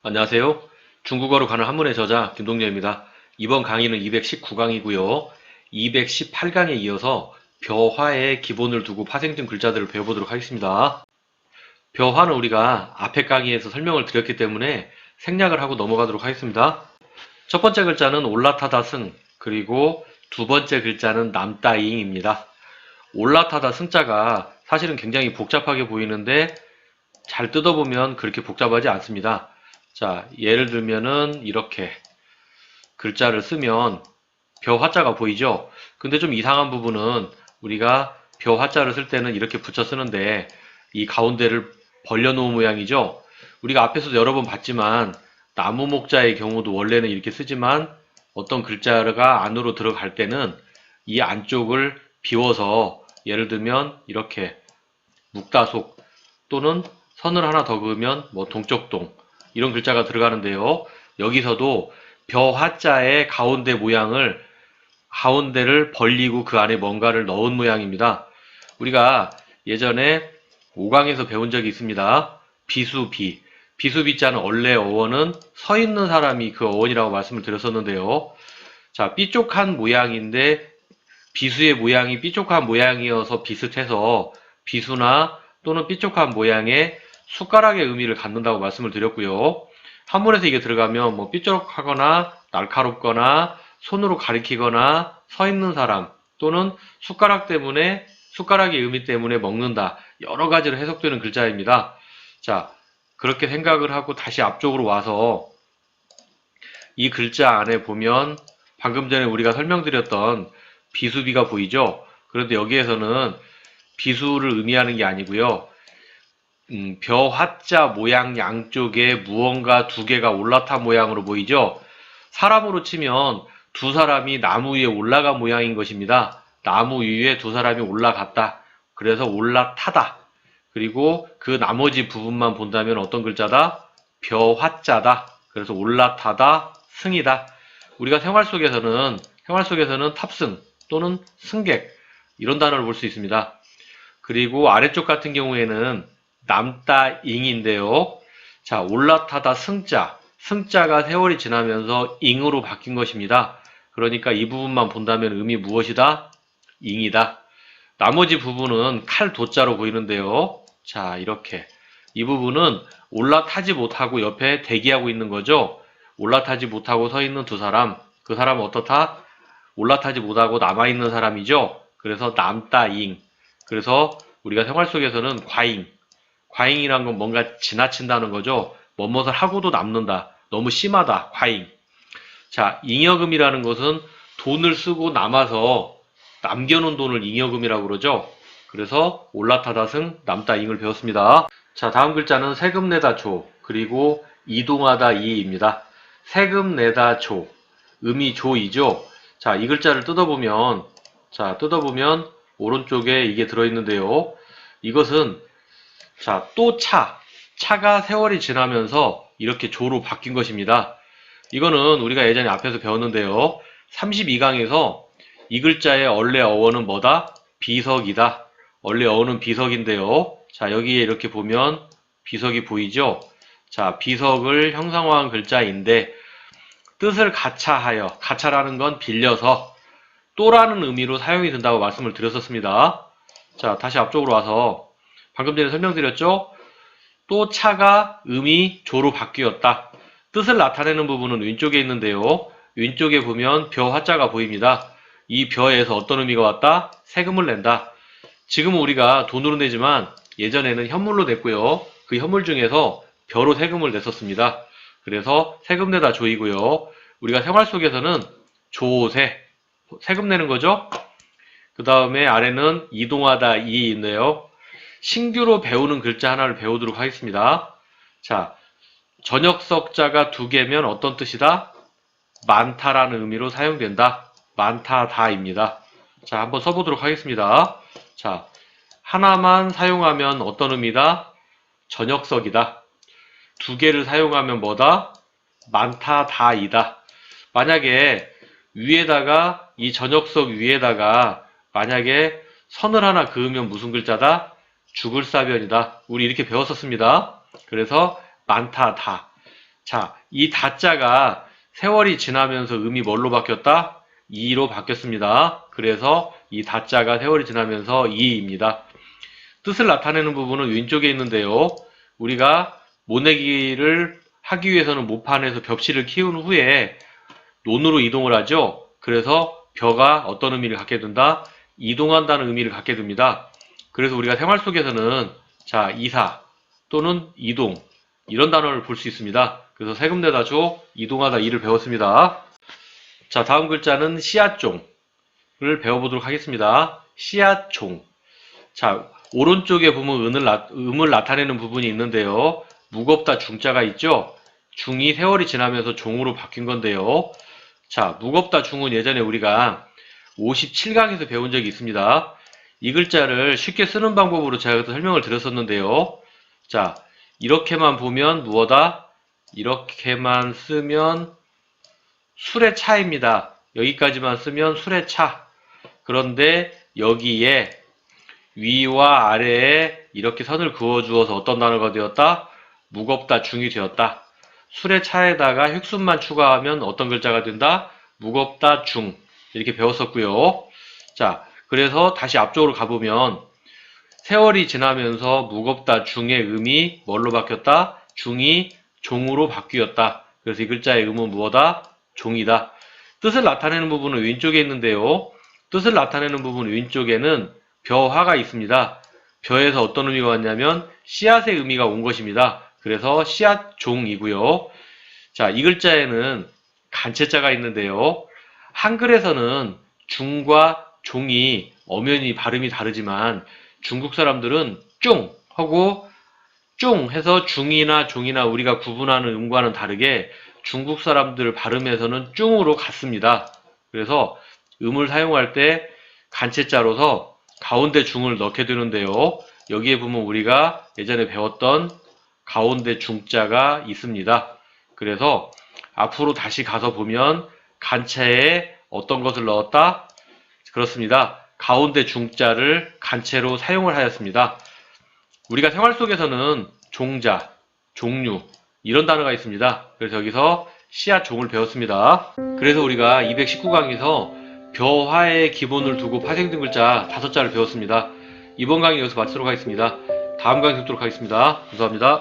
안녕하세요. 중국어로 가는 한문의 저자 김동렬입니다. 이번 강의는 219강이고요. 218강에 이어서 벼화의 기본을 두고 파생된 글자들을 배워보도록 하겠습니다. 벼화는 우리가 앞에 강의에서 설명을 드렸기 때문에 생략을 하고 넘어가도록 하겠습니다. 첫 번째 글자는 올라타다 승, 그리고 두 번째 글자는 남따잉입니다. 올라타다 승자가 사실은 굉장히 복잡하게 보이는데 잘 뜯어보면 그렇게 복잡하지 않습니다. 자, 예를 들면은 이렇게 글자를 쓰면 벼 화자가 보이죠? 근데 좀 이상한 부분은 우리가 벼 화자를 쓸 때는 이렇게 붙여 쓰는데 이 가운데를 벌려놓은 모양이죠? 우리가 앞에서도 여러 번 봤지만 나무 목자의 경우도 원래는 이렇게 쓰지만 어떤 글자가 안으로 들어갈 때는 이 안쪽을 비워서 예를 들면 이렇게 묵다속 또는 선을 하나 더 그으면 뭐 동쪽동 이런 글자가 들어가는데요. 여기서도 벼 화자의 가운데 모양을 가운데를 벌리고 그 안에 뭔가를 넣은 모양입니다. 우리가 예전에 5강에서 배운 적이 있습니다. 비수비. 비수비자는 원래 어원은 서 있는 사람이 그 어원이라고 말씀을 드렸었는데요. 자, 삐쪽한 모양인데 비수의 모양이 삐쪽한 모양이어서 비슷해서 비수나 또는 삐쪽한 모양의 숟가락의 의미를 갖는다고 말씀을 드렸고요. 한문에서 이게 들어가면 뭐 삐쪽하거나 날카롭거나 손으로 가리키거나 서 있는 사람 또는 숟가락 때문에 숟가락의 의미 때문에 먹는다. 여러 가지로 해석되는 글자입니다. 자, 그렇게 생각을 하고 다시 앞쪽으로 와서 이 글자 안에 보면 방금 전에 우리가 설명드렸던 비수비가 보이죠? 그런데 여기에서는 비수를 의미하는 게 아니고요. 벼 화자 모양 양쪽에 무언가 두 개가 올라탄 모양으로 보이죠? 사람으로 치면 두 사람이 나무 위에 올라간 모양인 것입니다. 나무 위에 두 사람이 올라갔다. 그래서 올라타다. 그리고 그 나머지 부분만 본다면 어떤 글자다? 벼 화자다. 그래서 올라타다, 승이다. 우리가 생활 속에서는 탑승 또는 승객 이런 단어를 볼 수 있습니다. 그리고 아래쪽 같은 경우에는 남따잉인데요. 자, 올라타다 승자. 승자가 세월이 지나면서 잉으로 바뀐 것입니다. 그러니까 이 부분만 본다면 의미 무엇이다? 잉이다. 나머지 부분은 칼 도자로 보이는데요. 자, 이렇게. 이 부분은 올라타지 못하고 옆에 대기하고 있는 거죠. 올라타지 못하고 서 있는 두 사람. 그 사람은 어떻다? 올라타지 못하고 남아있는 사람이죠. 그래서 남따잉. 그래서 우리가 생활 속에서는 과잉. 과잉이란 건 뭔가 지나친다는 거죠. 뭐뭇을 하고도 남는다. 너무 심하다. 과잉. 자, 잉여금이라는 것은 돈을 쓰고 남아서 남겨놓은 돈을 잉여금이라고 그러죠. 그래서 올라타다 승, 남다 잉을 배웠습니다. 자, 다음 글자는 세금 내다 조, 그리고 이동하다 이입니다. 세금 내다 조, 음이 조이죠. 자, 이 글자를 뜯어보면 오른쪽에 이게 들어있는데요. 이것은 또 차가 세월이 지나면서 이렇게 조로 바뀐 것입니다. 이거는 우리가 예전에 앞에서 배웠는데요. 32강에서 이 글자의 원래 어원은 뭐다? 비석이다. 원래 어원은 비석인데요. 자, 여기에 이렇게 보면 비석이 보이죠? 자, 비석을 형상화한 글자인데 뜻을 가차하여, 가차라는 건 빌려서 또라는 의미로 사용이 된다고 말씀을 드렸었습니다. 자, 다시 앞쪽으로 와서 방금 전에 설명드렸죠? 또 차가 음이 조로 바뀌었다. 뜻을 나타내는 부분은 왼쪽에 있는데요. 왼쪽에 보면 벼 화자가 보입니다. 이 벼에서 어떤 의미가 왔다? 세금을 낸다. 지금은 우리가 돈으로 내지만 예전에는 현물로 냈고요. 그 현물 중에서 벼로 세금을 냈었습니다. 그래서 세금 내다 조이고요. 우리가 생활 속에서는 조세, 세금 내는 거죠. 그 다음에 아래는 이동하다 이 있네요. 신규로 배우는 글자 하나를 배우도록 하겠습니다. 자, 전역석자가 두 개면 어떤 뜻이다? 많다라는 의미로 사용된다. 많다다입니다. 자, 한번 써보도록 하겠습니다. 자, 하나만 사용하면 어떤 의미다? 전역석이다. 두 개를 사용하면 뭐다? 많다다이다. 만약에 위에다가 이 전역석 위에다가 만약에 선을 하나 그으면 무슨 글자다? 주글사변이다. 우리 이렇게 배웠었습니다. 그래서 많다 다. 자, 이 다자가 세월이 지나면서 음이 뭘로 바뀌었다? 이로 바뀌었습니다. 그래서 이 다자가 세월이 지나면서 이입니다. 뜻을 나타내는 부분은 왼쪽에 있는데요. 우리가 모내기를 하기 위해서는 모판에서 벽실을 키운 후에 논으로 이동을 하죠. 그래서 벼가 어떤 의미를 갖게 된다? 이동한다는 의미를 갖게 됩니다. 그래서 우리가 생활 속에서는 자, 이사 또는 이동 이런 단어를 볼 수 있습니다. 그래서 세금 내다 줘, 이동하다 이를 배웠습니다. 자, 다음 글자는 씨앗종을 배워보도록 하겠습니다. 씨앗종. 자, 오른쪽에 보면 음을 나타내는 부분이 있는데요. 무겁다 중자가 있죠? 중이 세월이 지나면서 종으로 바뀐 건데요. 자, 무겁다 중은 예전에 우리가 57강에서 배운 적이 있습니다. 이 글자를 쉽게 쓰는 방법으로 제가 설명을 드렸었는데요. 자, 이렇게만 보면 무엇다? 이렇게만 쓰면 술의 차입니다. 여기까지만 쓰면 술의 차. 그런데 여기에 위와 아래에 이렇게 선을 그어주어서 어떤 단어가 되었다? 무겁다 중이 되었다. 술의 차에다가 획순만 추가하면 어떤 글자가 된다? 무겁다 중. 이렇게 배웠었고요. 자, 그래서 다시 앞쪽으로 가보면 세월이 지나면서 무겁다 중의 음이 뭘로 바뀌었다? 중이 종으로 바뀌었다. 그래서 이 글자의 음은 무엇다? 종이다. 뜻을 나타내는 부분은 왼쪽에 있는데요. 뜻을 나타내는 부분 왼쪽에는 벼화가 있습니다. 벼에서 어떤 의미가 왔냐면 씨앗의 의미가 온 것입니다. 그래서 씨앗종이고요. 자, 이 글자에는 간체자가 있는데요. 한글에서는 중과 종이 엄연히 발음이 다르지만 중국 사람들은 쫑 하고 쫑 해서 중이나 종이나 우리가 구분하는 음과는 다르게 중국 사람들 발음에서는 쫑으로 같습니다. 그래서 음을 사용할 때 간체자로서 가운데 중을 넣게 되는데요. 여기에 보면 우리가 예전에 배웠던 가운데 중자가 있습니다. 그래서 앞으로 다시 가서 보면 간체에 어떤 것을 넣었다? 그렇습니다. 가운데 중자를 간체로 사용을 하였습니다. 우리가 생활 속에서는 종자, 종류 이런 단어가 있습니다. 그래서 여기서 씨앗 종을 배웠습니다. 그래서 우리가 219강에서 벼화의 기본을 두고 파생된 글자 5자를 배웠습니다. 이번 강의 여기서 마치도록 하겠습니다. 다음 강의 뵙도록 하겠습니다. 감사합니다.